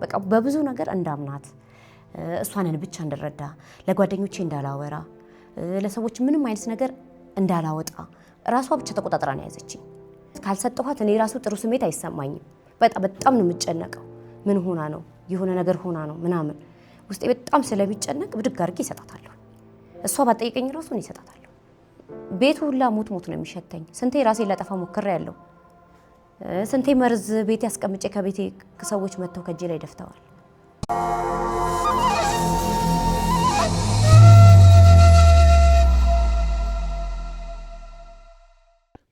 በቃ በብዙ ነገር እንዳምናት እሷንን ብቻ እንድረዳ ለጓደኞቼ እንዳላወራ ለሰዎች ምንም አይነት ነገር እንዳላወጣ ራሷ ብቻ ተቆጣጥራ ነው ያዘችኝ። ካልሰጠኋት እኔ ራሱ ጥሩ ስሜት አይሰማኝም። በጣም ነው የምጨነቀው። ምን ሆና ነው የሆነ ነገር ሆና ነው ምናምን ውስጤ በጣም ስለሚጨነቅ ብድግ አድርጌ ይሰጣታለሁ። እሷ ባጠይቀኝ ራሱ ነው ይሰጣታለሁ። ቤቱ ሁላ ሞት ነው የሚሸተኝ። ስንቴ ራሴን ላጠፋ ሞክሬያለሁ። ስንቴ መርዝ ቤት ያስቀምጬ ከቤቴ ሰዎች መጥተው ከጄ ላይ ደፍተዋል።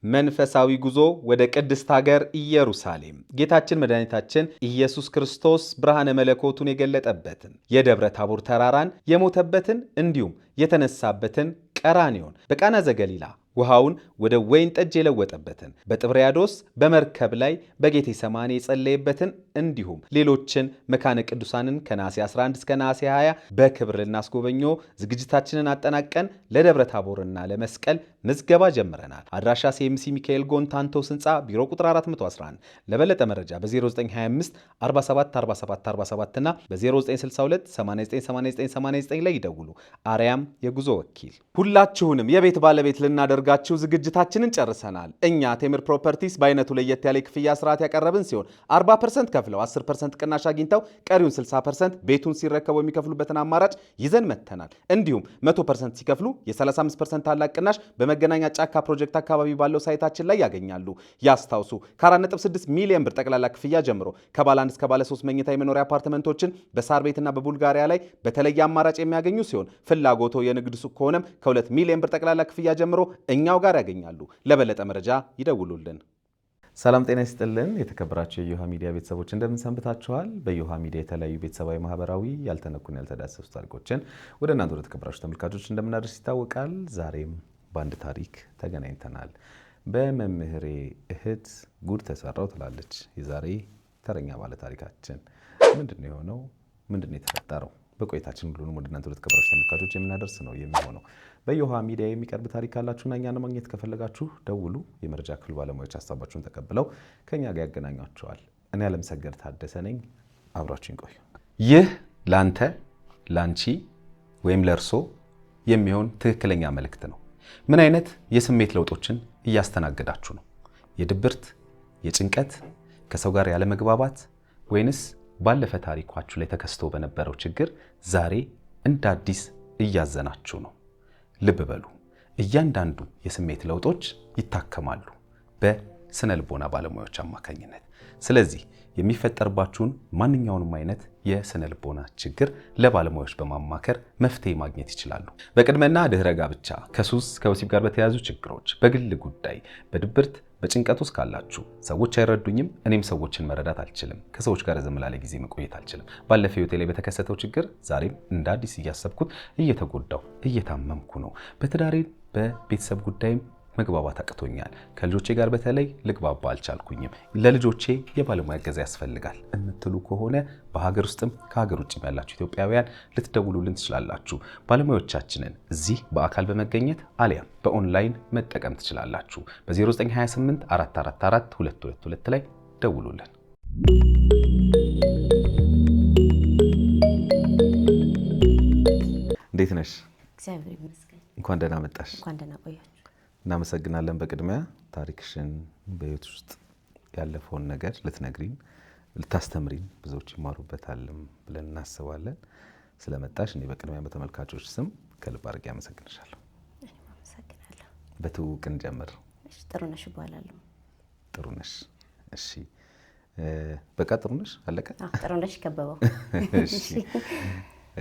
መንፈሳዊ ጉዞ ወደ ቅድስት ሀገር ኢየሩሳሌም ጌታችን መድኃኒታችን ኢየሱስ ክርስቶስ ብርሃነ መለኮቱን የገለጠበትን የደብረ ታቦር ተራራን የሞተበትን እንዲሁም የተነሳበትን ቀራንዮን በቃና ዘገሊላ ውሃውን ወደ ወይን ጠጅ የለወጠበትን በጥብርያዶስ በመርከብ ላይ በጌቴ ሰማኒ የጸለየበትን እንዲሁም ሌሎችን መካነ ቅዱሳንን ከነሐሴ 11 እስከ ነሐሴ 20 በክብር ልናስጎበኞ ዝግጅታችንን አጠናቀን ለደብረ ታቦርና ለመስቀል ምዝገባ ጀምረናል። አድራሻ ሲኤምሲ ሚካኤል ጎንታንቶስ ህንፃ ቢሮ ቁጥር 411። ለበለጠ መረጃ በ0925 47 47 47 እና በ0962 898989 ላይ ይደውሉ። አርያም የጉዞ ወኪል። ሁላችሁንም የቤት ባለቤት ልናደርጋችሁ ዝግጅታችንን ጨርሰናል። እኛ ቴምር ፕሮፐርቲስ በአይነቱ ለየት ያለ ክፍያ ስርዓት ያቀረብን ሲሆን 40% ከፍለው 10% ቅናሽ አግኝተው ቀሪውን 60% ቤቱን ሲረከቡ የሚከፍሉበትን አማራጭ ይዘን መጥተናል። እንዲሁም 100% ሲከፍሉ የ35% ታላቅ ቅናሽ በመገናኛ ጫካ ፕሮጀክት አካባቢ ባለው ሳይታችን ላይ ያገኛሉ። ያስታውሱ ከ4.6 ሚሊዮን ብር ጠቅላላ ክፍያ ጀምሮ ከባለ 1 እስከ ባለ 3 መኝታ የመኖሪያ አፓርትመንቶችን በሳር ቤትና በቡልጋሪያ ላይ በተለየ አማራጭ የሚያገኙ ሲሆን ፍላጎቶ የንግድ ሱቅ ከሆነም ከ2 ሚሊዮን ብር ጠቅላላ ክፍያ ጀምሮ እኛው ጋር ያገኛሉ። ለበለጠ መረጃ ይደውሉልን። ሰላም ጤና ይስጥልን። የተከበራችሁ የዮሃ ሚዲያ ቤተሰቦች እንደምን ሰንብታችኋል? በዮሃ ሚዲያ የተለያዩ ቤተሰባዊ፣ ማህበራዊ ያልተነኩን ያልተዳሰሱ ታሪኮችን ወደ እናንተ ወደ ተከበራችሁ ተመልካቾች እንደምናደርስ ይታወቃል። ዛሬም በአንድ ታሪክ ተገናኝተናል። በመምህሬ እህት ጉድ ተሰራው ትላለች የዛሬ ተረኛ ባለ ታሪካችን። ምንድነው የሆነው? ምንድነው የተፈጠረው? በቆይታችን ሁሉንም ወደ እናንተ ወደ ተከበራችሁ ተመልካቾች የምናደርስ ነው የሚሆነው። በዮሃ ሚዲያ የሚቀርብ ታሪክ ካላችሁና እኛን ማግኘት ከፈለጋችሁ ደውሉ። የመረጃ ክፍል ባለሙያዎች ሀሳባችሁን ተቀብለው ከኛ ጋር ያገናኟቸዋል። እኔ አለምሰገድ ታደሰ ነኝ። አብራችሁን ቆዩ። ይህ ላንተ፣ ላንቺ ወይም ለርሶ የሚሆን ትክክለኛ መልእክት ነው። ምን አይነት የስሜት ለውጦችን እያስተናገዳችሁ ነው? የድብርት፣ የጭንቀት፣ ከሰው ጋር ያለ መግባባት ወይንስ ባለፈ ታሪኳችሁ ላይ ተከስቶ በነበረው ችግር ዛሬ እንደ አዲስ እያዘናችሁ ነው? ልብ በሉ፣ እያንዳንዱ የስሜት ለውጦች ይታከማሉ በስነ ልቦና ባለሙያዎች አማካኝነት። ስለዚህ የሚፈጠርባችሁን ማንኛውንም አይነት የስነ ልቦና ችግር ለባለሙያዎች በማማከር መፍትሄ ማግኘት ይችላሉ። በቅድመና ድህረ ጋብቻ፣ ከሱስ ከወሲብ ጋር በተያያዙ ችግሮች፣ በግል ጉዳይ፣ በድብርት በጭንቀት ውስጥ ካላችሁ፣ ሰዎች አይረዱኝም፣ እኔም ሰዎችን መረዳት አልችልም፣ ከሰዎች ጋር ዝም ላለ ጊዜ መቆየት አልችልም፣ ባለፈው ህይወቴ ላይ በተከሰተው ችግር ዛሬም እንደ አዲስ እያሰብኩት እየተጎዳው እየታመምኩ ነው፣ በትዳሬ በቤተሰብ ጉዳይም መግባባት አቅቶኛል፣ ከልጆቼ ጋር በተለይ ልግባባ አልቻልኩኝም፣ ለልጆቼ የባለሙያ እገዛ ያስፈልጋል የምትሉ ከሆነ በሀገር ውስጥም ከሀገር ውጭም ያላችሁ ኢትዮጵያውያን ልትደውሉልን ትችላላችሁ። ባለሙያዎቻችንን እዚህ በአካል በመገኘት አሊያም በኦንላይን መጠቀም ትችላላችሁ። በ0928 444 222 ላይ ደውሉልን። እንዴት ነሽ? እግዚአብሔር ይመስገን። እንኳን ደህና መጣሽ። እንኳን ደህና ቆያችሁ። እናመሰግናለን። በቅድሚያ ታሪክሽን በህይወት ውስጥ ያለፈውን ነገር ልትነግሪን ልታስተምሪን ብዙዎች ይማሩበታልም ብለን እናስባለን። ስለመጣሽ እኔ በቅድሚያ በተመልካቾች ስም ከልብ አድርጌ አመሰግንሻለሁ። እኔም አመሰግናለሁ። በትውውቅ እንጀምር። እሺ፣ ጥሩነሽ እባላለሁ። ጥሩነሽ። እሺ፣ በቃ ጥሩነሽ አለቀ? ጥሩነሽ ከበበው።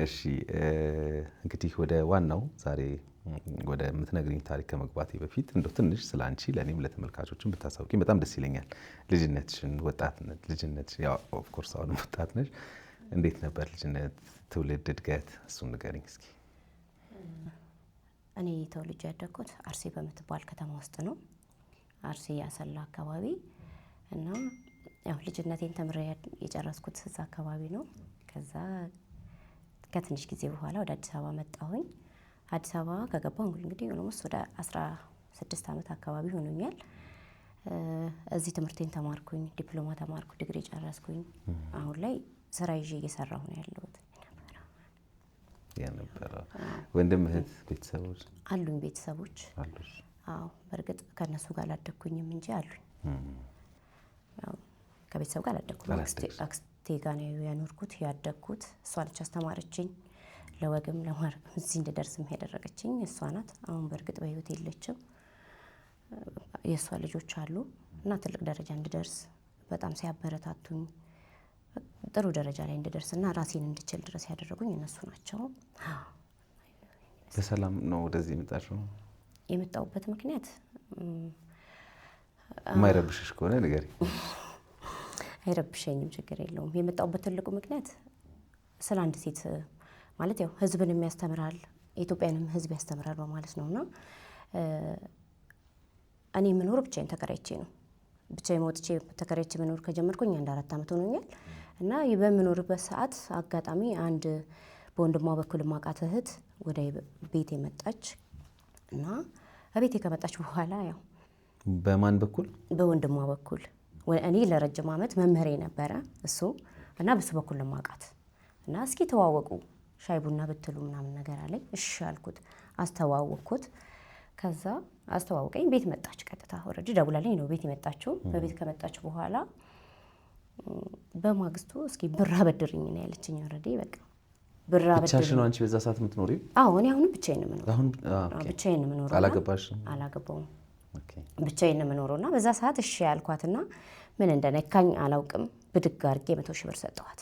እሺ፣ እንግዲህ ወደ ዋናው ዛሬ ወደ ምትነግሪኝ ታሪክ ከመግባቴ በፊት እንደው ትንሽ ስለ አንቺ ለኔም ለተመልካቾችም ብታሳውቂኝ በጣም ደስ ይለኛል። ልጅነትሽን፣ ወጣትነት፣ ልጅነትሽ ያው ኦፍ ኮርስ አሁን ወጣት ነሽ። እንዴት ነበር ልጅነት፣ ትውልድ፣ እድገት? እሱን ንገሪኝ እስኪ። እኔ ተወልጄ ያደግኩት አርሲ በምትባል ከተማ ውስጥ ነው። አርሲ አሰላ አካባቢ እና ያው ልጅነቴን ተምሬ የጨረስኩት እዛ አካባቢ ነው። ከዛ ከትንሽ ጊዜ በኋላ ወደ አዲስ አበባ መጣሁኝ። አዲስ አበባ ከገባሁ እንግዲህ ኦልሞስት ወደ 16 ዓመት አካባቢ ሆኖኛል። እዚህ ትምህርቴን ተማርኩኝ፣ ዲፕሎማ ተማርኩ፣ ዲግሪ ጨረስኩኝ። አሁን ላይ ስራ ይዤ እየሰራሁ ነው ያለሁት የነበረው። ወንድም እህት ቤተሰቦች አሉኝ? ቤተሰቦች አሉሽ? አዎ በእርግጥ ከነሱ ጋር አላደኩኝም እንጂ አሉኝ። ያው ከቤተሰብ ጋር አላደኩም። አክስቴ ጋር ነው ያኖርኩት ያደግኩት። እሷ ነች አስተማረችኝ። ለወግም ለማዕረግም እዚህ እንድደርስም ያደረገችኝ እሷ ናት። አሁን በእርግጥ በህይወት የለችም። የእሷ ልጆች አሉ እና ትልቅ ደረጃ እንድደርስ በጣም ሲያበረታቱኝ ጥሩ ደረጃ ላይ እንድደርስ እና ራሴን እንድችል ድረስ ያደረጉኝ እነሱ ናቸው። በሰላም ነው ወደዚህ የመጣሽው? የመጣሁበት ምክንያት የማይረብሽሽ ከሆነ ንገሪኝ። አይረብሸኝም፣ ችግር የለውም። የመጣሁበት ትልቁ ምክንያት ስለ አንድ ሴት ማለት ያው ህዝብንም ያስተምራል የኢትዮጵያንም ህዝብ ያስተምራል በማለት ነውና እኔ የምኖረው ብቻዬን ተከራይቼ ነው። ብቻዬን ወጥቼ ተከራይቼ መኖር ከጀመርኩኝ 4 ዓመት ሆኖኛል። እና በምኖርበት ሰዓት አጋጣሚ አንድ በወንድሟ በኩል ማቃት እህት ወደ ቤቴ መጣች እና ቤቴ ከመጣች በኋላ ያው በማን በኩል? በወንድሟ በኩል። እኔ ለረጅም ዓመት መምህሬ ነበረ እሱ እና በሱ በኩል ማቃት እና እስኪ ተዋወቁ ሻይ ቡና ብትሉ ምናምን ነገር አለኝ። እሺ አልኩት፣ አስተዋወቅኩት። ከዛ አስተዋወቀኝ። ቤት መጣች። ቀጥታ ኦልሬዲ ደውላልኝ ነው ቤት የመጣችው። በቤት ከመጣች በኋላ በማግስቱ እስኪ ብር አበድርኝ ነው ያለችኝ። ኦልሬዲ በቃ ብር አበድርኝ። ብቻሽን ነው አንቺ በዛ ሰዓት የምትኖሪው? አዎ እኔ አሁንም ብቻዬን ነው የምኖረው። አሁን ብቻዬን ነው የምኖረው። አላገባሽም? አላገባውም። ብቻዬን ነው የምኖረውና በዛ ሰዓት እሺ ያልኳትና ምን እንደነካኝ አላውቅም። ብድግ አድርጌ 100 ሺህ ብር ሰጠኋት።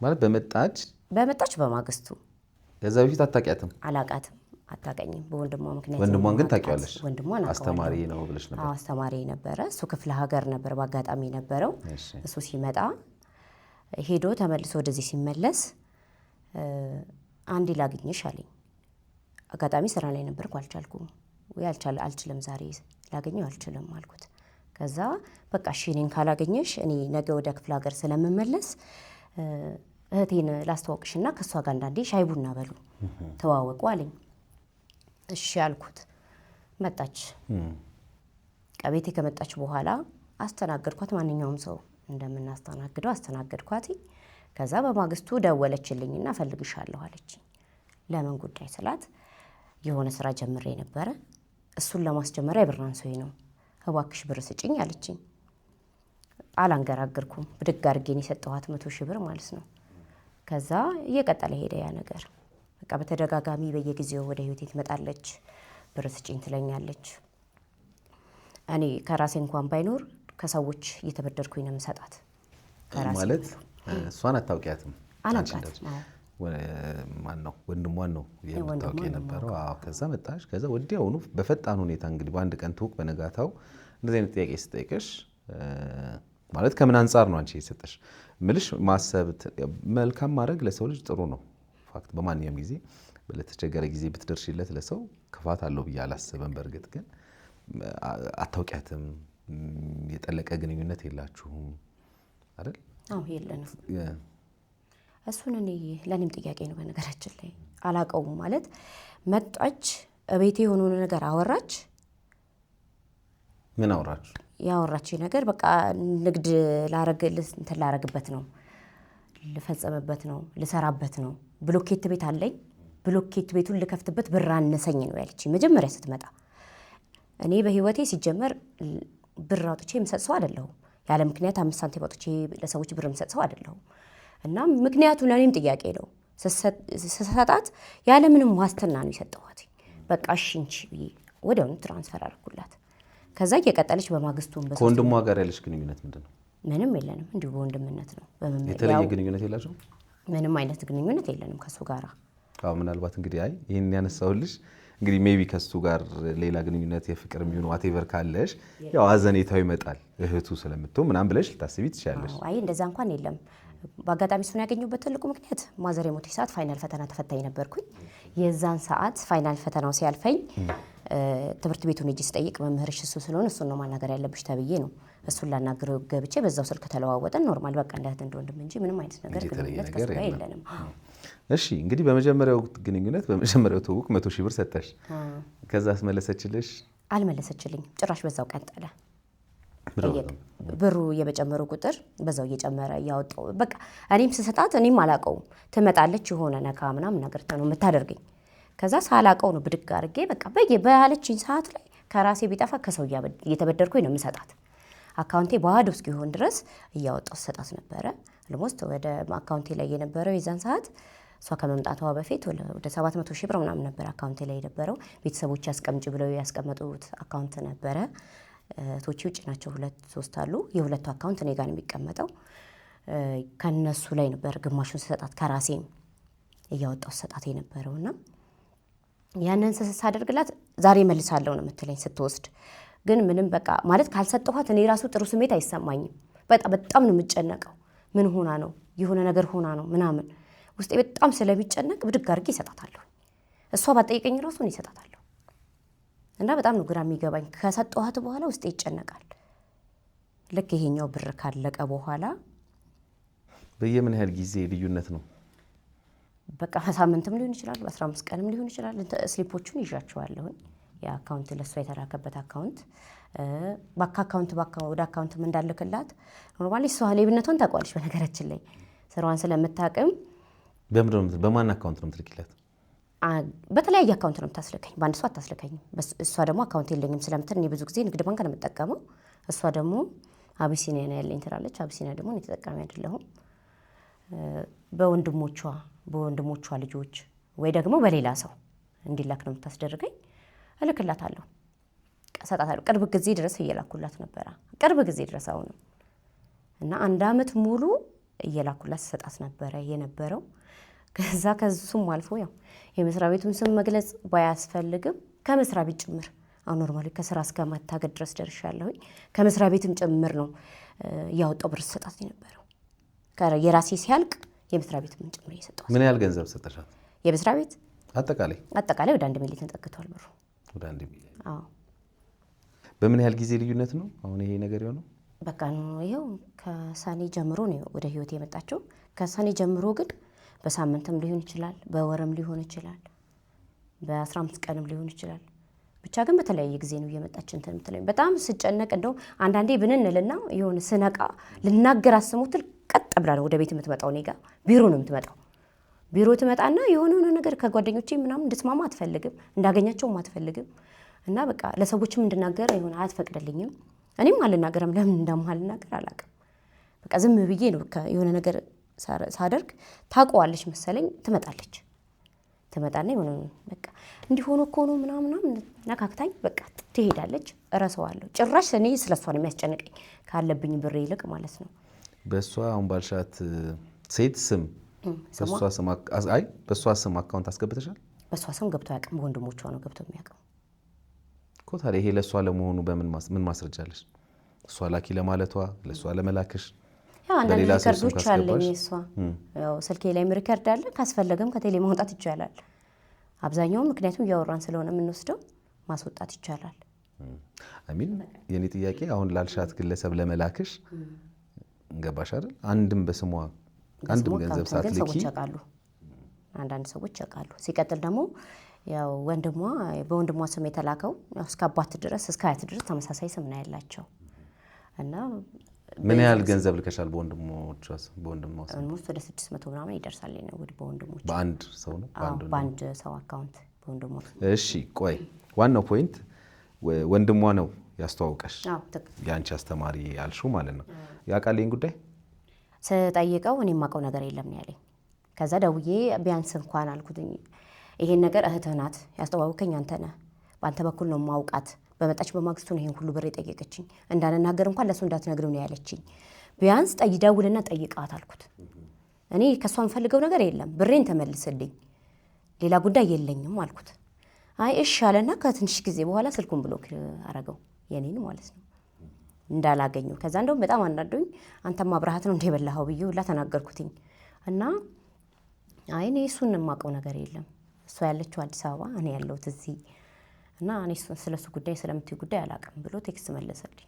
ማለት በመጣች በማግስቱ። ከዛ በፊት አታውቂያትም? አላውቃትም፣ አታውቀኝም። በወንድሟ ምክንያት። ወንድሟን ግን ታውቂዋለሽ? ወንድሟን አስተማሪ ነው ብለሽ ነበር? አዎ አስተማሪ ነበረ። እሱ ክፍለ ሀገር ነበር በአጋጣሚ ነበረው። እሱ ሲመጣ ሄዶ ተመልሶ ወደዚህ ሲመለስ አንዴ ላግኝሽ አለኝ። አጋጣሚ ስራ ላይ ነበርኩ፣ አልቻልኩም። ወይ አልችልም፣ ዛሬ ላገኘው አልችልም አልኩት። ከዛ በቃ እሺ እኔን ካላገኘሽ እኔ ነገ ወደ ክፍለ ሀገር ስለምመለስ እህቴን ላስተዋውቅሽና ከሷ ጋር አንዳንዴ ሻይ ቡና በሉ ተዋወቁ አለኝ። እሺ አልኩት። መጣች። ከቤቴ ከመጣች በኋላ አስተናገድኳት። ማንኛውም ሰው እንደምናስተናግደው አስተናገድኳት። ከዛ በማግስቱ ደወለችልኝና እፈልግሻለሁ አለችኝ። ለምን ጉዳይ ስላት የሆነ ስራ ጀምሬ ነበረ፣ እሱን ለማስጀመሪያ የብር አንሶኝ ነው፣ እባክሽ ብር ስጭኝ አለችኝ። አላንገራገርኩም። ብድግ አድርጌን የሰጠኋት 100 ሺህ ብር ማለት ነው። ከዛ እየቀጠለ ሄደ ያ ነገር። በቃ በተደጋጋሚ በየጊዜው ወደ ህይወቴ ትመጣለች፣ ብር ስጭኝ ትለኛለች። እኔ ከራሴ እንኳን ባይኖር ከሰዎች እየተበደርኩኝ ነው የምሰጣት። ማለት እሷን አታውቂያትም? አላውቃትም። ማን ነው? ወንድሟን ነው የምታውቂ የነበረው? አዎ። ከዛ መጣሽ። ከዛ ወዲያውኑ በፈጣን ሁኔታ እንግዲህ በአንድ ቀን ትውቅ በነጋታው እንደዚህ አይነት ጥያቄ ስጠይቅሽ ማለት ከምን አንጻር ነው አንቺ የሰጠሽ? ምልሽ ማሰብ መልካም ማድረግ ለሰው ልጅ ጥሩ ነው። ፋክት በማንኛውም ጊዜ ለተቸገረ ጊዜ ብትደርሽለት ለሰው ክፋት አለው ብዬ አላስብም። በእርግጥ ግን አታውቂያትም፣ የጠለቀ ግንኙነት የላችሁም አይደል? አዎ የለንም። እሱን እኔ ለእኔም ጥያቄ ነው በነገራችን ላይ አላውቀውም። ማለት መጣች፣ እቤቴ የሆነውን ነገር አወራች። ምን አወራች? ያወራች ነገር በቃ ንግድ ላረግበት ነው፣ ልፈጸምበት ነው፣ ልሰራበት ነው። ብሎኬት ቤት አለኝ፣ ብሎኬት ቤቱን ልከፍትበት ብር አነሰኝ ነው ያለችኝ መጀመሪያ ስትመጣ። እኔ በህይወቴ ሲጀመር ብር አውጥቼ የምሰጥ ሰው አይደለሁም። ያለ ምክንያት 5 ሳንቲም አውጥቼ ለሰዎች ብር የምሰጥ ሰው አይደለሁም። እና ምክንያቱ ለእኔም ጥያቄ ነው። ስሰጣት ያለ ምንም ዋስትና ነው የሰጠኋት። በቃ እሺ እንቺ ብዬ ወዲያውኑ ትራንስፈር አደረኩላት። ከዛ እየቀጠለች በማግስቱ ከወንድሟ ጋር ያለች ግንኙነት ምንድን ነው? ምንም የለንም፣ እንዲሁ በወንድምነት ነው። የተለየ ግንኙነት የላቸው? ምንም አይነት ግንኙነት የለንም ከሱ ጋር። አዎ ምናልባት እንግዲህ ይህን ያነሳሁልሽ እንግዲህ ሜቢ ከሱ ጋር ሌላ ግንኙነት የፍቅር የሚሆኑ ዋቴቨር ካለሽ ያው አዘኔታው ይመጣል እህቱ ስለምትሆን ምናምን ብለሽ ልታስቢ ትችላለሽ። አይ እንደዛ እንኳን የለም። በአጋጣሚ እሱን ያገኘሁበት ትልቁ ምክንያት ማዘር የሞተች ሰዓት ፋይናል ፈተና ተፈታኝ ነበርኩኝ። የዛን ሰዓት ፋይናል ፈተናው ሲያልፈኝ ትምህርት ቤቱን ሂጂ ስጠይቅ መምህርሽ እሱ ስለሆነ እሱን ነው ማናገር ያለብሽ ተብዬ ነው እሱን ላናግረው ገብቼ በዛው ስልክ ተለዋወጠን። ኖርማል በቃ እንዳት እንደወንድም እንጂ ምንም አይነት ነገር ግንኙነት ከሱ ጋር የለንም። እሺ እንግዲህ በመጀመሪያው ግንኙነት በመጀመሪያው ትውውቅ 100 ሺህ ብር ሰጠሽ። ከዛ አስመለሰችልሽ? አልመለሰችልኝ ጭራሽ በዛው ቀጠለ። ብሩ እየጨመሩ ቁጥር በዛው እየጨመረ እያወጣው በቃ እኔም ስሰጣት እኔም አላቀው ትመጣለች የሆነ ነካ ምናምን ነገር ነው የምታደርገኝ። ከዛ ሳላቀው ነው ብድግ አድርጌ በቃ በያለችኝ ሰዓት ላይ ከራሴ ቢጠፋ ከሰው እየተበደርኩኝ ነው የምሰጣት። አካውንቴ ባዶ እስኪሆን ድረስ እያወጣው ሰጣት ነበረ። አልሞስት ወደ አካውንቴ ላይ የነበረው የዛን ሰዓት እሷ ከመምጣቷ በፊት ወደ 700 ሺህ ብር ምናምን ነበር አካውንቴ ላይ የነበረው። ቤተሰቦች ያስቀምጪ ብለው ያስቀመጡት አካውንት ነበረ። እህቶቼ ውጭ ናቸው፣ 2-3 አሉ። የሁለቱ አካውንት እኔ ጋር ነው የሚቀመጠው። ከነሱ ላይ ነበር ግማሹን ሰጣት ከራሴም እያወጣው ሰጣት የነበረውና ያንን ሳደርግላት ዛሬ መልሳለሁ ነው የምትለኝ ስትወስድ። ግን ምንም በቃ ማለት ካልሰጠኋት እኔ ራሱ ጥሩ ስሜት አይሰማኝም። በጣም ነው የምጨነቀው። ምን ሆና ነው የሆነ ነገር ሆና ነው ምናምን ውስጤ በጣም ስለሚጨነቅ ብድግ አድርጌ እሰጣታለሁ። እሷ ባጠይቀኝ ራሱ እኔ እሰጣታለሁ። እና በጣም ነው ግራ የሚገባኝ። ከሰጠኋት በኋላ ውስጤ ይጨነቃል። ልክ ይሄኛው ብር ካለቀ በኋላ በየምን ያህል ጊዜ ልዩነት ነው? በቃ በሳምንትም ሊሆን ይችላል፣ በ15 ቀንም ሊሆን ይችላል። ስሊፖቹን ይዣቸዋለሁ። የአካውንት ለሷ የተላከበት አካውንት አካውንት ወደ አካውንትም እንዳልክላት ኖርማሊ እሷ ሌብነቷን ታውቃለች። በነገራችን ላይ ስራዋን ስለምታውቅም በማን አካውንት ነው የምትልኪላት? በተለያየ አካውንት ነው የምታስልከኝ። በአንድ ሰው አታስልከኝም። እሷ ደግሞ አካውንት የለኝም ስለምትል እኔ ብዙ ጊዜ ንግድ ባንክ ነው የምጠቀመው። እሷ ደግሞ አቢሲኒያ ነው ያለኝ ትላለች። አቢሲኒያ ደግሞ እኔ ተጠቃሚ አይደለሁም። በወንድሞቿ ልጆች ወይ ደግሞ በሌላ ሰው እንዲላክ ነው የምታስደርገኝ። እልክላታለሁ፣ እሰጣታለሁ። ቅርብ ጊዜ ድረስ እየላኩላት ነበረ። ቅርብ ጊዜ ድረስ አሁንም እና 1 ዓመት ሙሉ እየላኩላት ሰጣት ነበረ የነበረው። ከሱም አልፎ ያው የመስሪያ ቤቱን ስም መግለጽ ባያስፈልግም ከመስሪያ ቤት ጭምር አሁን ኖርማሊ ከስራ እስከ ማታገድ ድረስ ደርሻለሁኝ። ከመስሪያ ቤትም ጭምር ነው ያወጣው ብር ሰጣት የነበረው። የራሴ ሲያልቅ የመስሪያ ቤት ምን ጭምር እየሰጠው። ምን ያህል ገንዘብ ሰጠሻት? የመስሪያ ቤት አጠቃላይ ወደ 1 ሚሊዮን ተጠግቷል ብሩ። ወደ 1 ሚሊዮን። አዎ። በምን ያህል ጊዜ ልዩነት ነው አሁን ይሄ ነገር የሆነው? በቃ ነው ይሄው ከሰኔ ጀምሮ ነው ወደ ህይወት የመጣችው። ከሰኔ ጀምሮ ግን በሳምንትም ሊሆን ይችላል፣ በወርም ሊሆን ይችላል፣ በ15 ቀንም ሊሆን ይችላል። ብቻ ግን በተለያየ ጊዜ ነው እየመጣች እንትን የምትለኝ። በጣም ስጨነቅ እንደው አንዳንዴ ብንንልና የሆነ ስነቃ ልናገር አስሙትል ቀጥ ብላ ነው ወደ ቤት የምትመጣው። እኔ ጋር ቢሮ ነው የምትመጣው። ቢሮ ትመጣና የሆነ ነገር ከጓደኞቼ ምናምን እንድስማማ አትፈልግም፣ እንዳገኛቸውም አትፈልግም። እና በቃ ለሰዎችም እንድናገር ይሆን አትፈቅድልኝም። እኔም አልናገርም። ለምን እንደማልናገር አላውቅም። በቃ ዝም ብዬ ነው የሆነ ነገር ሳደርግ ታውቀዋለች መሰለኝ። ትመጣና የሆነ በቃ እንዲሆነ እኮ ነው ምናምን ነካክታኝ በቃ ትሄዳለች። እረሳዋለሁ። ጭራሽ እኔ ስለሷ ነው የሚያስጨንቀኝ ካለብኝ ብር ይልቅ ማለት ነው። በእሷ አሁን ባልሻት ሴት ስም በእሷ ስም አካውንት አስገብተሻል? በእሷ ስም ገብቶ አያውቅም። በወንድሞቿ ነው ገብቶ የሚያውቀው እኮ። ታዲያ ይሄ ለእሷ ለመሆኑ ምን ማስረጃለሽ? እሷ ላኪ ለማለቷ ለእሷ ለመላክሽ ያው አንዳንድ ሪከርዶች አለኝ። እሷ ያው ስልኬ ላይም ሪከርድ አለ። ካስፈለገም ከቴሌ ማውጣት ይቻላል። አብዛኛውን ምክንያቱም እያወራን ስለሆነ የምንወስደው ማስወጣት ይቻላል። አሚን። የኔ ጥያቄ አሁን ላልሻት ግለሰብ ለመላክሽ እንገባሽ አይደል? አንድም በስሟ አንድም ገንዘብ ሳትልኪ ሰዎች ያውቃሉ። አንዳንድ ሰዎች ያውቃሉ። ሲቀጥል ደግሞ ያው በወንድሟ ስም የተላከው ያው እስከ አባት ድረስ እስከ አያት ድረስ ተመሳሳይ ስም ነው ያላቸው እና ምን ያህል ገንዘብ ልከሻል? በወንድሟ ስም ወደ 600 ምናምን ይደርሳል ነው ወደ በወንድሞች። በአንድ ሰው ነው? በአንድ ሰው አካውንት በወንድሞች። እሺ ቆይ፣ ዋናው ፖይንት ወንድሟ ነው ያስተዋውቀሽ? የአንቺ አስተማሪ ያልሽው ማለት ነው። ያውቃል ይሄን ጉዳይ? ስጠይቀው እኔ የማውቀው ነገር የለም ነው ያለኝ። ከዛ ደውዬ ቢያንስ እንኳን አልኩትኝ ይሄን ነገር እህትህ ናት ያስተዋውከኝ አንተ ነህ፣ በአንተ በኩል ነው ማውቃት። በመጣች በማግስቱ ነው ይሄን ሁሉ ብር የጠየቀችኝ። እንዳልናገር እንኳን ለሱ እንዳትነግሪው ነው ያለችኝ። ቢያንስ ደውልና ጠይቃት አልኩት። እኔ ከሷ የምፈልገው ነገር የለም፣ ብሬን ተመልስልኝ፣ ሌላ ጉዳይ የለኝም አልኩት። አይ እሺ አለና ከትንሽ ጊዜ በኋላ ስልኩን ብሎክ አረገው፣ የኔን ማለት ነው እንዳላገኘው። ከዛ እንደውም በጣም አናዶኝ አንተማ ብርሃት ነው እንደ በላኸው ብዬ ሁላ ተናገርኩትኝ። እና አይ እኔ እሱን የማውቀው ነገር የለም፣ እሷ ያለችው አዲስ አበባ፣ እኔ ያለሁት እዚህ እና እኔ ስለሱ ጉዳይ ስለምትይ ጉዳይ አላውቅም ብሎ ቴክስት መለሰልኝ።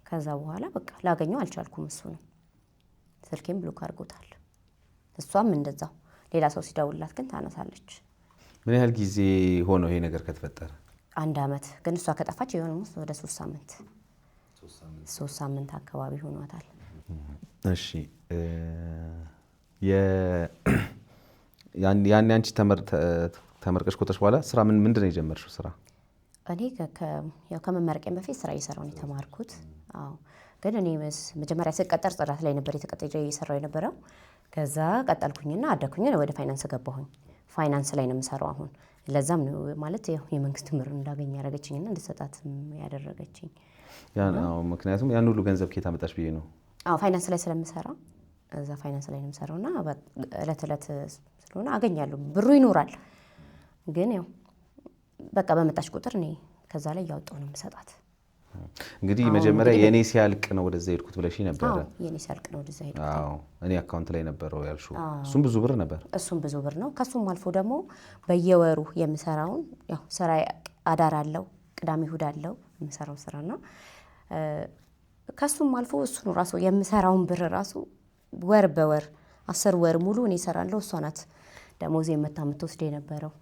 ከዛ በኋላ በቃ ላገኘው አልቻልኩም። እሱንም ስልኬም ብሎክ አድርጎታል። እሷም እንደዛው ሌላ ሰው ሲደውልላት ግን ታነሳለች። ምን ያህል ጊዜ ሆነው ይሄ ነገር ከተፈጠረ? 1 ዓመት ግን እሷ ከጠፋች የሆነ ወደ 3 ሳምንት 3 ሳምንት አካባቢ ሆኗታል። እሺ ያን አንቺ ተመርቀሽ ከወጣሽ በኋላ ስራ ምንድን ነው የጀመርሽው ስራ? እኔ ከመመረቄም በፊት ስራ እየሰራሁ ነው የተማርኩት። አዎ ግን እኔ መጀመሪያ ስቀጠር ጽዳት ላይ ነበር የተቀጠረ እየሰራሁ የነበረው። ከዛ ቀጠልኩኝና አደኩኝ ወደ ፋይናንስ ገባሁኝ። ፋይናንስ ላይ ነው የምሰራው አሁን። ለዛም ነው ማለት የመንግስት ምር እንዳገኝ ያደረገችኝና እንድሰጣት ያደረገችኝ። ምክንያቱም ያን ሁሉ ገንዘብ ከየት አመጣሽ ብዬ ነው። አዎ ፋይናንስ ላይ ስለምሰራ እዛ ፋይናንስ ላይ ነው የምሰራውና እለት እለት ስለሆነ አገኛለሁ፣ ብሩ ይኖራል። ግን ያው በቃ በመጣች ቁጥር እኔ ከዛ ላይ ያወጣው ነው የምሰጣት። እንግዲህ መጀመሪያ የኔ ሲያልቅ ነው ወደዛ ሄድኩት ብለሽ ነበር። አዎ የኔ ሲያልቅ ነው ወደዛ ሄድኩት። አዎ እኔ አካውንት ላይ ነበረው ያልሽው። እሱም ብዙ ብር ነበር። እሱም ብዙ ብር ነው። ከሱም አልፎ ደግሞ በየወሩ የምሰራውን ያው ስራ አዳር አለው፣ ቅዳሜ እሑድ አለው የምሰራው ስራና ከሱም አልፎ እሱን ራሱ የምሰራውን ብር ራሱ ወር በወር 10 ወር ሙሉ እኔ እሰራለሁ። እሷ ናት ደሞዜ መታ የምትወስድ የነበረው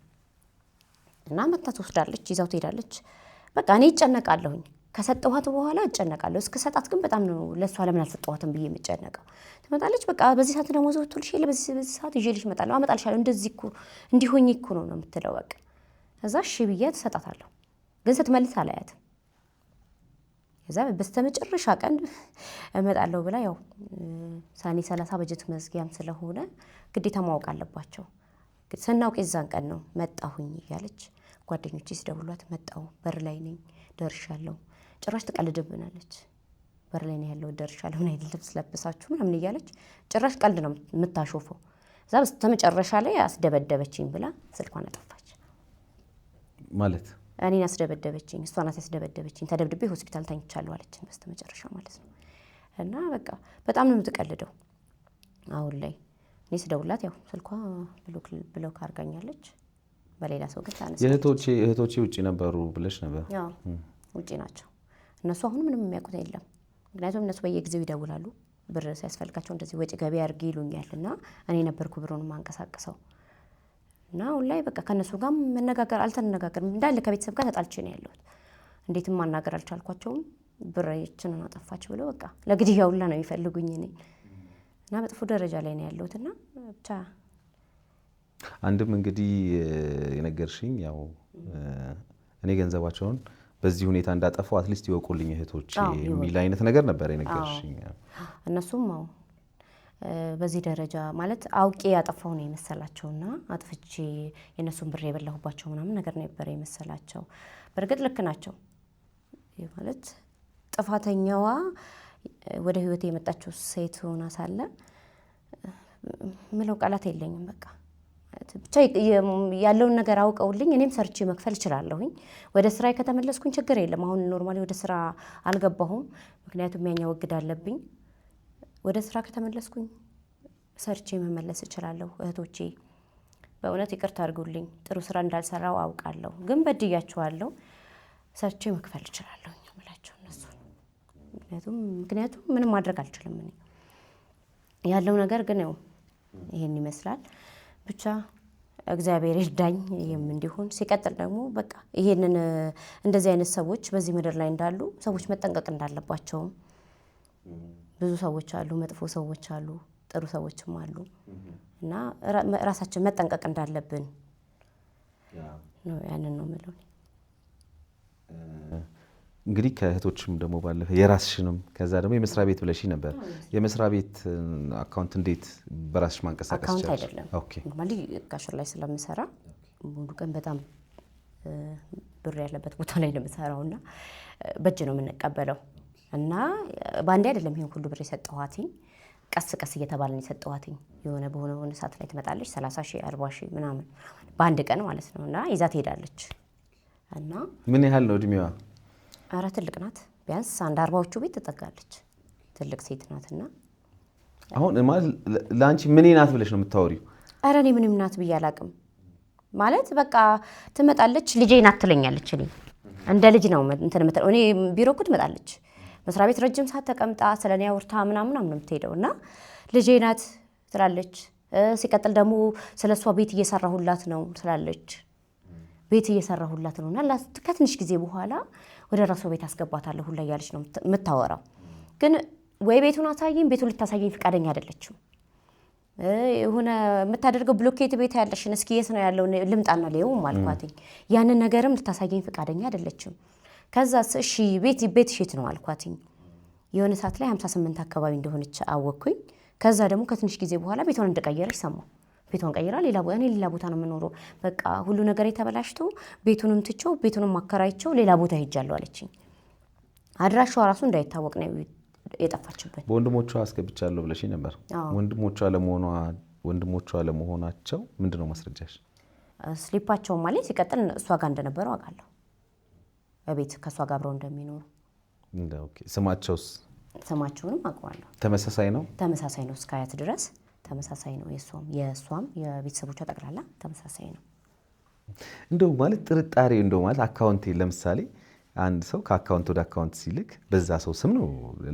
እና መታ ትወስዳለች፣ ይዛው ትሄዳለች። በቃ እኔ እጨነቃለሁኝ። ከሰጠኋት በኋላ እጨነቃለሁ። እስከሰጣት ግን በጣም ነው ለእሷ ለምን አልሰጠኋትም ብዬ የምጨነቀው። ትመጣለች፣ በቃ በዚህ ሰዓት ደሞዝ ወጥቶልሽ የለ በዚህ ሰዓት ይዤልሽ እመጣለሁ፣ አመጣልሻለሁ፣ እንደዚህ እኮ እንዲሆኝ እኮ ነው የምትለው። በቃ እዛ እሺ ብዬ ትሰጣታለሁ። ግን ስትመልስ አላያትም። ከዛ በስተመጨረሻ ቀን እመጣለሁ ብላ ያው ሰኔ 30 በጀት መዝጊያም ስለሆነ ግዴታ ማወቅ አለባቸው። ስናውቅ የዛን ቀን ነው መጣሁኝ እያለች ጓደኞቼ ሲደውሏት መጣሁ፣ በር ላይ ነኝ፣ ደርሻለሁ። ጭራሽ ትቀልድብናለች። በር ላይ ነው ያለው፣ ደርሻለሁ፣ ምን አይደለም ልብስ ለብሳችሁ ምናምን እያለች ጭራሽ ቀልድ ነው የምታሾፈው። እዛ በስተመጨረሻ ላይ አስደበደበችኝ ብላ ስልኳን አጠፋች። ማለት እኔን አስደበደበችኝ፣ እሷ ናት ያስደበደበችኝ፣ ተደብድቤ ሆስፒታል ተኝቻለሁ አለችኝ በስተመጨረሻ ማለት ነው። እና በቃ በጣም ነው የምትቀልደው። አሁን ላይ እኔ ስደውላት ያው ስልኳ ብሎክ አድርጋኛለች። በሌላ ሰው ግን ታነሳ። እህቶቼ ውጪ ነበሩ ብለሽ ነበር? ያው ውጪ ናቸው እነሱ። አሁን ምንም የሚያውቁት የለም። ምክንያቱም እነሱ በየጊዜው ይደውላሉ፣ ብር ሲያስፈልጋቸው እንደዚህ ወጪ ገቢ አድርጊ ይሉኛል። እና እኔ ነበርኩ ብሩን ማንቀሳቀሰው። እና አሁን ላይ በቃ ከነሱ ጋር አልተነጋገርም። እንዳለ ከቤተሰብ ጋር ተጣልቼ ነው ያለሁት። እንዴትም ማናገር አልቻልኳቸውም። ብሬችንን አጠፋች ብለው በቃ ለግድያ ሁላ ነው የሚፈልጉኝ እኔ እና በጥፎ ደረጃ ላይ ነው ያለሁት። እና ብቻ አንድም እንግዲህ የነገርሽኝ ያው እኔ ገንዘባቸውን በዚህ ሁኔታ እንዳጠፋው አትሊስት ይወቁልኝ እህቶቼ የሚል አይነት ነገር ነበር የነገርሽኝ። እነሱም በዚህ ደረጃ ማለት አውቄ ያጠፋው ነው የመሰላቸውና አጥፍቼ የነሱን ብር የበላሁባቸው ምናምን ነገር ነበር የመሰላቸው። በእርግጥ ልክ ናቸው። ማለት ጥፋተኛዋ ወደ ህይወቴ የመጣችው ሴት ሆና ሳለ ምለው ቃላት የለኝም። በቃ ብቻ ያለውን ነገር አውቀውልኝ እኔም ሰርቼ መክፈል እችላለሁኝ። ወደ ስራ ከተመለስኩኝ ችግር የለም። አሁን ኖርማሊ ወደ ስራ አልገባሁም፣ ምክንያቱም ያኛው ወግድ አለብኝ። ወደ ስራ ከተመለስኩኝ ሰርቼ መመለስ እችላለሁ። እህቶቼ በእውነት ይቅርታ አድርጉልኝ፣ ጥሩ ስራ እንዳልሰራው አውቃለሁ፣ ግን በድያቸዋለሁ። ሰርቼ መክፈል እችላለሁ እምላቸው እነሱ። ምክንያቱም ምንም ማድረግ አልችልም እኔ። ያለው ነገር ግን ያው ይሄን ይመስላል። ብቻ እግዚአብሔር ይርዳኝ ይሄም እንዲሆን። ሲቀጥል ደግሞ በቃ ይሄንን እንደዚህ አይነት ሰዎች በዚህ ምድር ላይ እንዳሉ ሰዎች መጠንቀቅ እንዳለባቸውም ብዙ ሰዎች አሉ፣ መጥፎ ሰዎች አሉ፣ ጥሩ ሰዎችም አሉ እና ራሳችን መጠንቀቅ እንዳለብን ነው። ያንን ነው የምለው። እንግዲህ ከእህቶችም ደግሞ ባለፈ የራስሽንም ከዛ ደግሞ የመስሪያ ቤት ብለሽ ነበር። የመስሪያ ቤት አካውንት እንዴት በራስሽ ማንቀሳቀስ አካውንት ይችላል? አይደለም ኖርማሊ ካሽር ላይ ስለምሰራ ሙሉ ቀን በጣም ብር ያለበት ቦታ ላይ ነው የምሰራውና በእጅ ነው የምንቀበለው እና በአንዴ አይደለም ይሄን ሁሉ ብር የሰጠኋትኝ፣ ቀስ ቀስ እየተባለን የሰጠኋትኝ። በሆነ ሰዓት ላይ ትመጣለች 30 ሺህ 40 ሺህ ምናምን በአንድ ቀን ማለት ነው እና ይዛ ትሄዳለች። እና ምን ያህል ነው እድሜዋ? ኧረ ትልቅ ናት። ቢያንስ አንድ 40ዎቹ ቤት ትጠጋለች። ትልቅ ሴት ናትና አሁን ማለት ለአንቺ ምን ናት ብለሽ ነው የምታወሪው? ኧረ እኔ ምንም ናት ብዬ አላቅም። ማለት በቃ ትመጣለች፣ ልጄ ናት ትለኛለች። እኔ እንደ ልጅ ነው እንትን የምትለው። እኔ ቢሮ እኮ ትመጣለች፣ መስሪያ ቤት ረጅም ሰዓት ተቀምጣ ስለኔ አውርታ ምናምን ነው የምትሄደው እና ልጄ ናት ትላለች። ሲቀጥል ደግሞ ስለሷ ቤት እየሰራሁላት ነው ትላለች። ቤት እየሰራሁላት ነውና ከትንሽ ጊዜ በኋላ ወደ ራሷ ቤት አስገባታለሁ ሁላ ያለች ነው የምታወራው። ግን ወይ ቤቱን አሳየኝ፣ ቤቱን ልታሳየኝ ፈቃደኛ አይደለችም። የሆነ የምታደርገው ብሎኬት ቤት ያለሽን እስኪ የት ነው ያለው ልምጣና ለየውም አልኳትኝ። ያንን ነገርም ልታሳየኝ ፈቃደኛ አይደለችም። ከዛ እሺ ቤት ሼት ነው አልኳትኝ። የሆነ ሰዓት ላይ 58 አካባቢ እንደሆነች አወቅኩኝ። ከዛ ደግሞ ከትንሽ ጊዜ በኋላ ቤቷን እንደቀየረች ሰማሁ። ቤቷን ቀይራ ሌላ ቦታ ነው የምኖረው፣ በቃ ሁሉ ነገር የተበላሽቶ ቤቱንም ትቼው ቤቱንም ማከራይቸው ሌላ ቦታ ሄጃለሁ አለችኝ። አድራሻዋ ራሱ እንዳይታወቅ ነው የጠፋችበት። በወንድሞቿ አስገብቻለሁ ብለሽ ነበር። ወንድሞቿ ለመሆናቸው ምንድነው ማስረጃሽ? ስሊፓቸው ማለት ሲቀጥል እሷ ጋር እንደነበረው አውቃለሁ። በቤት ከሷ ጋር አብረው እንደሚኖሩ። ኦኬ። ስማቸውንም አውቀዋለሁ። ተመሳሳይ ነው እስከ አያት ድረስ ተመሳሳይ ነው። የሷም የቤተሰቦቿ ጠቅላላ ተመሳሳይ ነው። እንደው ማለት ጥርጣሬ እንደው ማለት አካውንት ለምሳሌ አንድ ሰው ከአካውንት ወደ አካውንት ሲልክ በዛ ሰው ስም ነው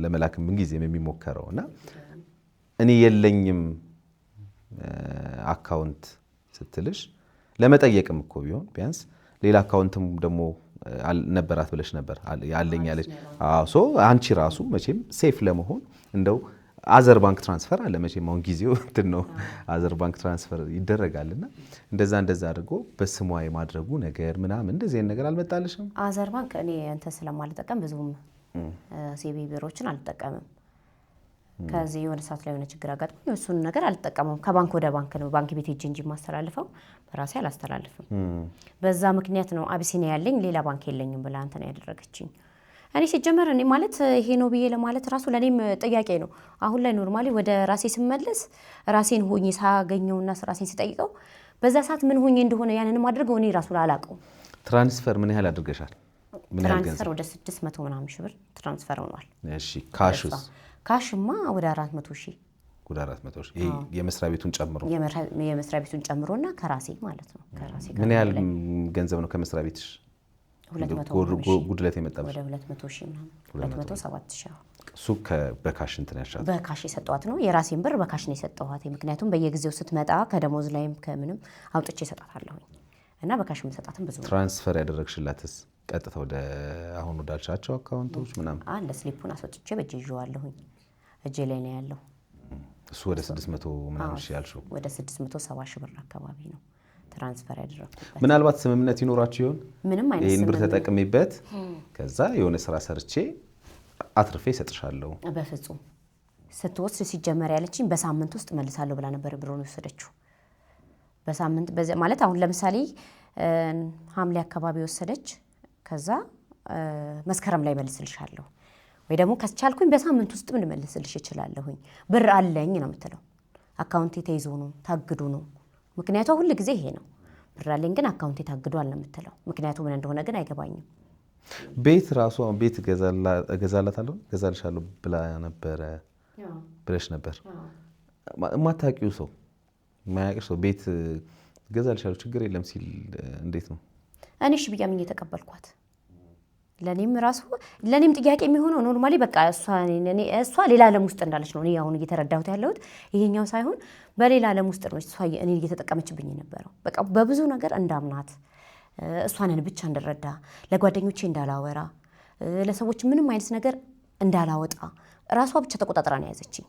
ለመላክ ምን ጊዜም የሚሞከረውና እኔ የለኝም አካውንት ስትልሽ ለመጠየቅም እኮ ቢሆን ቢያንስ ሌላ አካውንትም ደግሞ ነበራት ብለሽ ነበር ያለኝ ያለች። ሶ አንቺ ራሱ መቼም ሴፍ ለመሆን እንደው አዘር ባንክ ትራንስፈር አለ መቼም አሁን ጊዜው እንትን ነው አዘር ባንክ ትራንስፈር ይደረጋልና እንደዛ አድርጎ በስሟ የማድረጉ ነገር ምናምን እንደዚህ አይነት ነገር አልመጣልሽም? አዘር ባንክ እኔ ስለማልጠቀም ብዙም ሲቢ ቢሮችን አልጠቀምም። ከዚህ የሆነ ሰዓት ላይ የሆነ ችግር አጋጥሞኝ እሱን ነገር አልጠቀመም። ከባንክ ወደ ባንክ ነው ባንክ ቤት ሄጄ እንጂ ማስተላልፈው በራሴ አላስተላልፍም። በዛ ምክንያት ነው አቢሲኒያ ያለኝ ሌላ ባንክ የለኝም ብላ አንተን ያደረገችኝ። እኔ ሲጀመር እኔ ማለት ይሄ ነው ብዬ ለማለት ራሱ ለኔም ጥያቄ ነው። አሁን ላይ ኖርማሊ ወደ ራሴ ስመለስ ራሴን ሆኜ ሳገኘውና ራሴን ሲጠይቀው በዛ ሰዓት ምን ሆኜ እንደሆነ ያንንም አድርገው እኔ ራሱ አላውቀው። ትራንስፈር ምን ያህል አድርገሻል? ምን ያህል ትራንስፈር ወደ 600 ምናምን ሺህ ብር ትራንስፈር ሆኗል። እሺ ካሽማ ወደ 400 ሺህ ወደ 400 ሺህ። ይሄ የመስሪያ ቤቱን ጨምሮ የመስሪያ ቤቱን ጨምሮና ከራሴ ማለት ነው። ከራሴ ጋር ምን ያህል ገንዘብ ነው ከመስሪያ ቤትሽ 200 ጉድለት የመጣብሽ? ወደ 200 ሺህ ምናምን 207 ሺህ። እሱ በካሽ እንትን ያሻል። በካሽ የሰጠኋት ነው። የራሴን ብር በካሽ ነው የሰጠኋት። ምክንያቱም በየጊዜው ስትመጣ ከደሞዝ ላይም ከምንም አውጥቼ እሰጣታለሁ እና በካሽ የምሰጣትም ብዙ ነው። ትራንስፈር ያደረግሽላትስ ቀጥታ ወደ አሁን ወዳልሻቸው አካውንቶች ምናምን? አንድ ስሊፑን አስወጥቼ በእጄ ይዤዋለሁ። እጄ ላይ ነው ያለው። እሱ ወደ 600 ምናምን ሺህ ያልሽው? ወደ 670 ሺህ ብር አካባቢ ነው ትራንስፈር ያደረኩበት። ምናልባት ስምምነት ይኖራችሁ ይሆን? ምንም አይነት ይሄን ብር ተጠቅሜበት ከዛ የሆነ ስራ ሰርቼ አትርፌ እሰጥሻለሁ? በፍጹም። ስትወስድ ሲጀመር ያለችኝ በሳምንት ውስጥ መልሳለሁ ብላ ነበር ብሩን ወሰደችው። በሳምንት ማለት አሁን ለምሳሌ ሐምሌ አካባቢ ወሰደች። ከዛ መስከረም ላይ መልስልሻለሁ ወይ ደግሞ ከቻልኩኝ በሳምንት ውስጥ ምን መልስልሽ እችላለሁኝ ብር አለኝ ነው የምትለው። አካውንቴ ተይዞ ነው ታግዱ ነው ምክንያቱ ሁሉ ጊዜ ይሄ ነው። ብር አለኝ ግን አካውንቴ ታግዷል ነው የምትለው። ምክንያቱ ምን እንደሆነ ግን አይገባኝም። ቤት ራሱ ቤት እገዛላታለሁ እገዛልሻለሁ ብላ ነበረ ብለሽ ነበር። የማታውቂው ሰው የማያውቅሽ ሰው ቤት እገዛልሻለሁ ችግር የለም ሲል እንዴት ነው? እኔ እሺ ብያምኝ የተቀበልኳት። ለኔም ጥያቄ የሚሆነው ኖርማሊ በቃ እሷ ሌላ ዓለም ውስጥ እንዳለች ነው እኔ አሁን እየተረዳሁት ያለሁት። ይሄኛው ሳይሆን በሌላ ዓለም ውስጥ ነው እሷ እኔ እየተጠቀመችብኝ የነበረው። በቃ በብዙ ነገር እንዳምናት እሷንን ብቻ እንድረዳ ለጓደኞቼ እንዳላወራ ለሰዎች ምንም አይነት ነገር እንዳላወጣ ራሷ ብቻ ተቆጣጥራ ነው ያዘችኝ።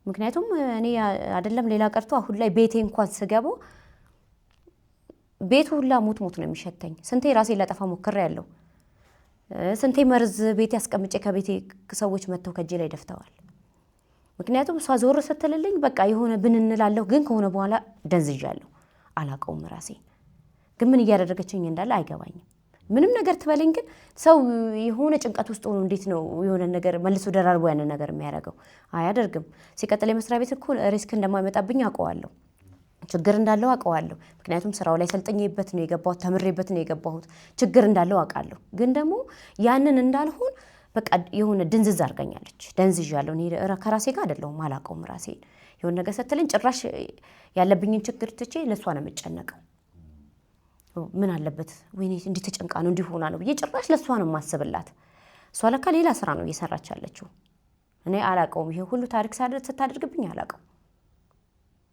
ምክንያቱም እኔ አይደለም ሌላ ቀርቶ አሁን ላይ ቤቴ እንኳን ስገባው ቤቱ ሁላ ሞት ነው የሚሸተኝ። ስንቴ ራሴን ላጠፋ ሞክሬያለሁ። ስንቴ መርዝ ቤት ያስቀምጬ ከቤቴ ሰዎች መጥተው ከጄ ላይ ደፍተዋል። ምክንያቱም እሷ ዞር ስትልልኝ በቃ የሆነ ብንንላለሁ ግን ከሆነ በኋላ ደንዝዣለሁ። አላውቀውም ራሴ ግን ምን እያደረገችኝ እንዳለ አይገባኝም። ምንም ነገር ትበለኝ ግን ሰው የሆነ ጭንቀት ውስጥ ሆኖ እንዴት ነው የሆነ ነገር መልሶ ደራርቦ ያንን ነገር የሚያደርገው? አያደርግም። ሲቀጥል የመስሪያ ቤት እኮ ሪስክ እንደማይመጣብኝ አውቀዋለሁ። ችግር እንዳለው አውቀዋለሁ። ምክንያቱም ስራው ላይ ሰልጠኝበት ነው የገባሁት፣ ተምሬበት ነው የገባሁት። ችግር እንዳለው አውቃለሁ። ግን ደግሞ ያንን እንዳልሆን በቃ የሆነ ድንዝዝ አድርገኛለች። ደንዝዣለሁ። እኔ ከራሴ ጋር አይደለሁም፣ አላውቀውም ራሴን። የሆነ ነገር ስትለኝ ጭራሽ ያለብኝን ችግር ትቼ ለእሷ ነው የምጨነቀው። ምን አለበት ወይኔ እንዲህ ተጨንቃ ነው እንዲህ ሆና ነው ብዬ ጭራሽ ለእሷ ነው የማስብላት። እሷ ለካ ሌላ ስራ ነው እየሰራች ያለችው። እኔ አላውቀውም። ይሄ ሁሉ ታሪክ ስታደርግብኝ አላውቀውም።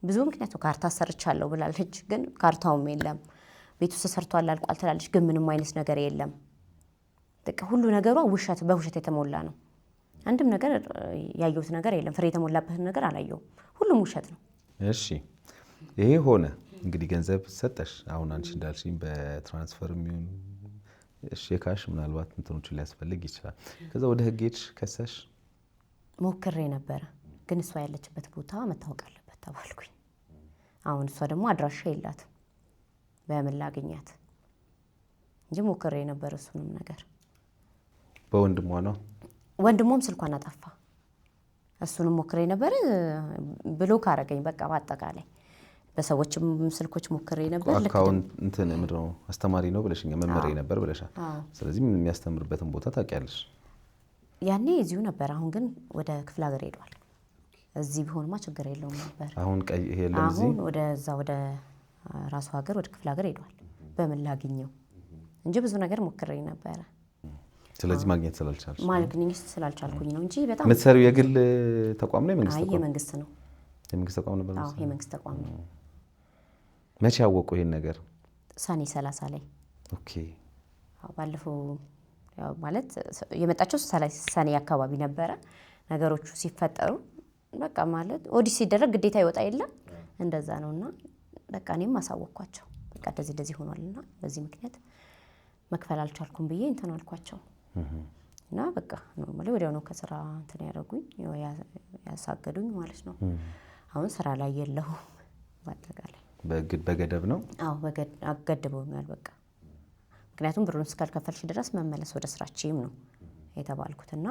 ብዙ ምክንያቱ ካርታ ሰርቻለሁ ብላለች፣ ግን ካርታውም የለም። ቤቱ ተሰርቷል አልቋል ትላለች፣ ግን ምንም አይነት ነገር የለም። በቃ ሁሉ ነገሯ ውሸት በውሸት የተሞላ ነው። አንድም ነገር ያየሁት ነገር የለም። ፍሬ የተሞላበት ነገር አላየሁም። ሁሉም ውሸት ነው። እሺ ይሄ ሆነ እንግዲህ ገንዘብ ሰጠሽ። አሁን አንቺ እንዳልሽኝ በትራንስፈር የሚሆን የካሽ ምናልባት እንትኖችን ሊያስፈልግ ይችላል። ከዛ ወደ ህግ ሄድሽ ከሰሽ? ሞክሬ ነበረ፣ ግን እሷ ያለችበት ቦታ መታወቅ አለበት ተባልኩኝ። አሁን እሷ ደግሞ አድራሻ የላትም በምን ላገኛት እንጂ ሞክሬ ነበር እሱንም ነገር። በወንድሟ ነው? ወንድሟም ስልኳን አጠፋ። እሱንም ሞክሬ ነበር፣ ብሎክ አረገኝ። በቃ በአጠቃላይ በሰዎችም ስልኮች ሞክሬ ነበር። አካውንት እንትን ምንድነው አስተማሪ ነው ብለሽኛል፣ መመሪያ ነበር ብለሻል። ስለዚህ ምን የሚያስተምርበትን ቦታ ታውቂያለሽ? ያኔ እዚሁ ነበር። አሁን ግን ወደ ክፍለ ሀገር ሄዷል። እዚህ ቢሆንማ ችግር የለውም ነበር። አሁን ቀይ የለም እዚህ። አሁን ወደዛ ወደ ራሱ ሀገር ወደ ክፍለ ሀገር ሄዷል። በምን ላግኘው እንጂ ብዙ ነገር ሞክሬ ነበረ። ስለዚህ ማግኘት ስላልቻልሽ? ማግኘት ስላልቻልኩኝ ነው እንጂ በጣም። የምትሰሪው የግል ተቋም ነው የመንግስት ተቋም? የመንግስት ነው። የመንግስት ተቋም ነበር? አዎ የመንግስት ተቋም ነው። መቼ ያወቁ ይሄን ነገር? ሰኔ 30 ላይ። ኦኬ። አዎ ባለፈው ያው ማለት የመጣቸው ሰኔ አካባቢ ነበረ ነገሮቹ ሲፈጠሩ። በቃ ማለት ኦዲት ሲደረግ ግዴታ ይወጣ የለም እንደዛ ነውና በቃ እኔም አሳወቅኳቸው። በቃ እንደዚህ ሆኗልና በዚህ ምክንያት መክፈል አልቻልኩም ብዬ እንትን አልኳቸው እና በቃ ኖርማሊ ወዲያው ነው ከስራ እንትን ያደረጉኝ ያሳገዱኝ ማለት ነው። አሁን ስራ ላይ የለሁም በአጠቃላይ። በገደብ ነው? አዎ አገድበውኛል በቃ። ምክንያቱም ብሩን እስካልከፈልሽ ድረስ መመለስ ወደ ስራችም ነው የተባልኩትና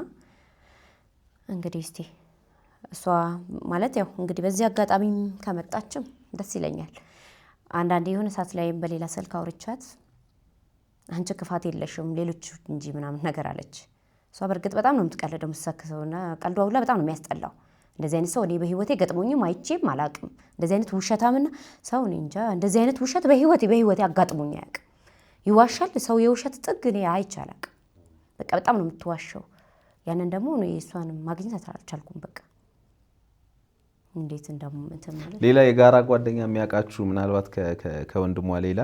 እንግዲህ እስቲ እሷ ማለት ያው እንግዲህ በዚህ አጋጣሚም ከመጣችም ደስ ይለኛል። አንዳንዴ የሆነ ሰዓት ላይ በሌላ ስልክ አውርቻት አንቺ ክፋት የለሽም ሌሎች እንጂ ምናምን ነገር አለች። እሷ በእርግጥ በጣም ነው የምትቀልደው የምትሰክሰውና ቀልዷ ሁላ በጣም ነው የሚያስጠላው። እንደዚህ አይነት ሰው እኔ በህይወቴ ገጥሞኝም አይቼም አላቅም። እንደዚህ አይነት ውሸታምና ሰው እኔ እንጃ እንደዚህ አይነት ውሸት በህይወቴ አጋጥሞኝ አያውቅም። ይዋሻል ሰው የውሸት ጥግ እኔ አይቼ አላቅም። በቃ በጣም ነው የምትዋሸው። ያንን ደግሞ እሷን ማግኘት አልቻልኩም። በቃ እንዴት እንትን ማለት ሌላ የጋራ ጓደኛ የሚያውቃችሁ ምናልባት ከወንድሟ ሌላ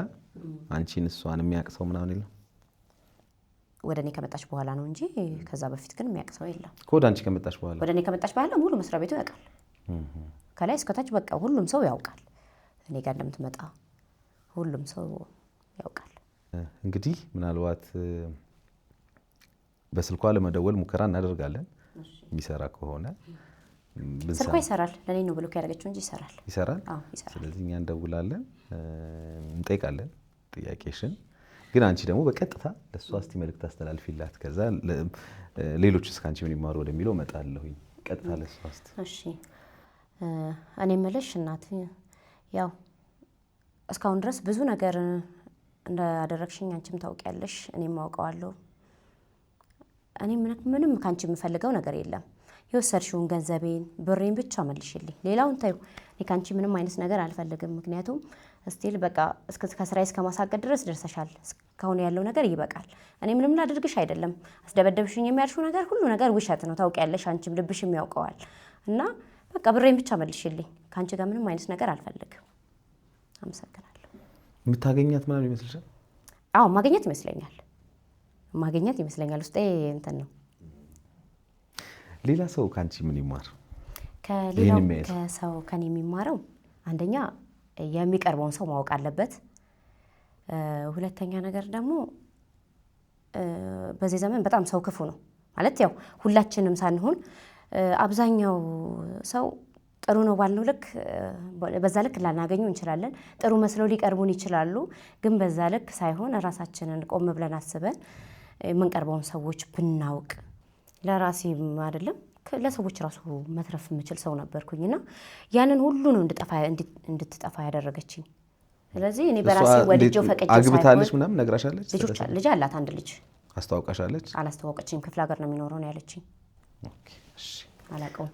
አንቺን እሷን የሚያውቅ ሰው ምናምን የለም? ወደ እኔ ከመጣች በኋላ ነው እንጂ ከዛ በፊት ግን የሚያውቅ ሰው የለም። ወደ አንቺ ከመጣች በኋላ? ወደ እኔ ከመጣች በኋላ ሙሉ መስሪያ ቤቱ ያውቃል። ከላይ እስከታች በቃ ሁሉም ሰው ያውቃል። እኔ ጋር እንደምትመጣ ሁሉም ሰው ያውቃል። እንግዲህ ምናልባት በስልኳ ለመደወል ሙከራ እናደርጋለን። የሚሰራ ከሆነ ስልኳ ይሰራል። ለኔ ነው ብሎክ ያደረገችው እንጂ ይሰራል። ይሰራል? አዎ ይሰራል። ስለዚህ እኛ እንደውላለን፣ እንጠይቃለን ጥያቄሽን። ግን አንቺ ደግሞ በቀጥታ ለሷ እስቲ መልእክት አስተላልፊላት። ከዛ ሌሎች እስከ አንቺ ምን ይማሩ ወደሚለው እመጣለሁኝ። ቀጥታ ለሷ እስቲ። እሺ እኔ የምልሽ እናት ያው እስካሁን ድረስ ብዙ ነገር እንዳደረግሽኝ አንቺም ታውቂያለሽ፣ እኔም አውቀዋለሁ። እኔ ምንም ካንቺ የምፈልገው ነገር የለም። የወሰድሽውን ገንዘቤን ብሬን ብቻ መልሽልኝ። ሌላውን ታዩ። እኔ ካንቺ ምንም አይነት ነገር አልፈልግም። ምክንያቱም ስቲል በቃ ከስራዬ እስከማሳገድ ድረስ ደርሰሻል። እስካሁን ያለው ነገር ይበቃል። እኔ ምንም ላድርግሽ አይደለም። አስደበደብሽኝ የሚያልሽው ነገር ሁሉ ነገር ውሸት ነው ታውቂያለሽ፣ አንቺም ልብሽም ያውቀዋል። እና በቃ ብሬን ብቻ መልሽልኝ። ካንቺ ጋር ምንም አይነት ነገር አልፈልግም። አመሰግናለሁ። የምታገኛት ምናምን ይመስልሻል? አዎ ማግኘት ይመስለኛል። ውስጤ እንትን ነው። ሌላ ሰው ካንቺ ምን ይማር? ከሰው ከኔ የሚማረው አንደኛ የሚቀርበውን ሰው ማወቅ አለበት። ሁለተኛ ነገር ደግሞ በዚህ ዘመን በጣም ሰው ክፉ ነው ማለት ያው ሁላችንም ሳንሆን አብዛኛው ሰው ጥሩ ነው ባልነው ልክ በዛ ልክ ላናገኙ እንችላለን። ጥሩ መስለው ሊቀርቡን ይችላሉ። ግን በዛ ልክ ሳይሆን ራሳችንን ቆም ብለን አስበን የምንቀርበውን ሰዎች ብናውቅ ለራሴም አይደለም ለሰዎች ራሱ መትረፍ የምችል ሰው ነበርኩኝና ያንን ሁሉ ነው እንድትጠፋ ያደረገችኝ። ስለዚህ እኔ በራሴ ወልጄው ፈቅጄ ሳይሆን አግብታለች ምናምን ነግራሻለች? ልጅ አላት፣ አንድ ልጅ። አስተዋውቃሻለች? አላስተዋወቀችኝም። ክፍለ ሀገር ነው የሚኖረው ነው ያለችኝ። ኦኬ እሺ፣ አላውቀውም።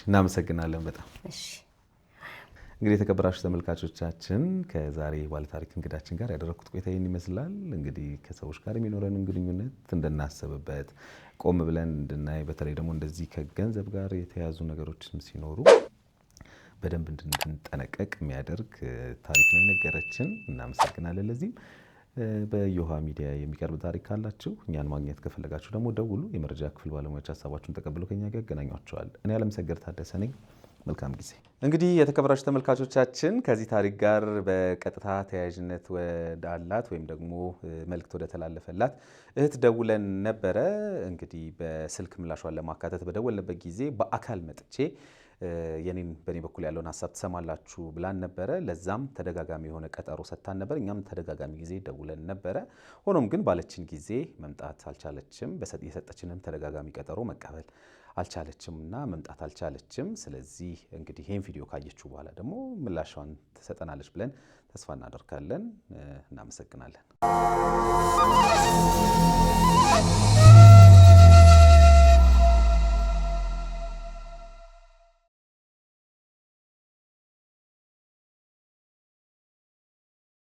እናመሰግናለን በጣም። እሺ እንግዲህ የተከበራችሁ ተመልካቾቻችን ከዛሬ ባለታሪክ እንግዳችን ጋር ያደረኩት ቆይታ ይህን ይመስላል። እንግዲህ ከሰዎች ጋር የሚኖረንን ግንኙነት እንድናስብበት ቆም ብለን እንድናይ፣ በተለይ ደግሞ እንደዚህ ከገንዘብ ጋር የተያዙ ነገሮችም ሲኖሩ በደንብ እንድንጠነቀቅ የሚያደርግ ታሪክ ነው የነገረችን። እናመሰግናለን። ለዚህም በዮሃ ሚዲያ የሚቀርብ ታሪክ ካላችሁ እኛን ማግኘት ከፈለጋችሁ ደግሞ ደውሉ። የመረጃ ክፍል ባለሙያዎች ሀሳባችሁን ተቀብለው ከኛ ጋር ያገናኟቸዋል። እኔ አለምሰገድ ታደሰ ነኝ። መልካም ጊዜ። እንግዲህ የተከበራችሁ ተመልካቾቻችን ከዚህ ታሪክ ጋር በቀጥታ ተያያዥነት ወዳላት ወይም ደግሞ መልእክት ወደ ተላለፈላት እህት ደውለን ነበረ። እንግዲህ በስልክ ምላሿን ለማካተት በደወልንበት ጊዜ በአካል መጥቼ በእኔ በኩል ያለውን ሀሳብ ትሰማላችሁ ብላን ነበረ። ለዛም ተደጋጋሚ የሆነ ቀጠሮ ሰጥታን ነበር። እኛም ተደጋጋሚ ጊዜ ደውለን ነበረ። ሆኖም ግን ባለችን ጊዜ መምጣት አልቻለችም። የሰጠችንም ተደጋጋሚ ቀጠሮ መቀበል አልቻለችም እና መምጣት አልቻለችም። ስለዚህ እንግዲህ ይህን ቪዲዮ ካየችው በኋላ ደግሞ ምላሿን ትሰጠናለች ብለን ተስፋ እናደርጋለን። እናመሰግናለን።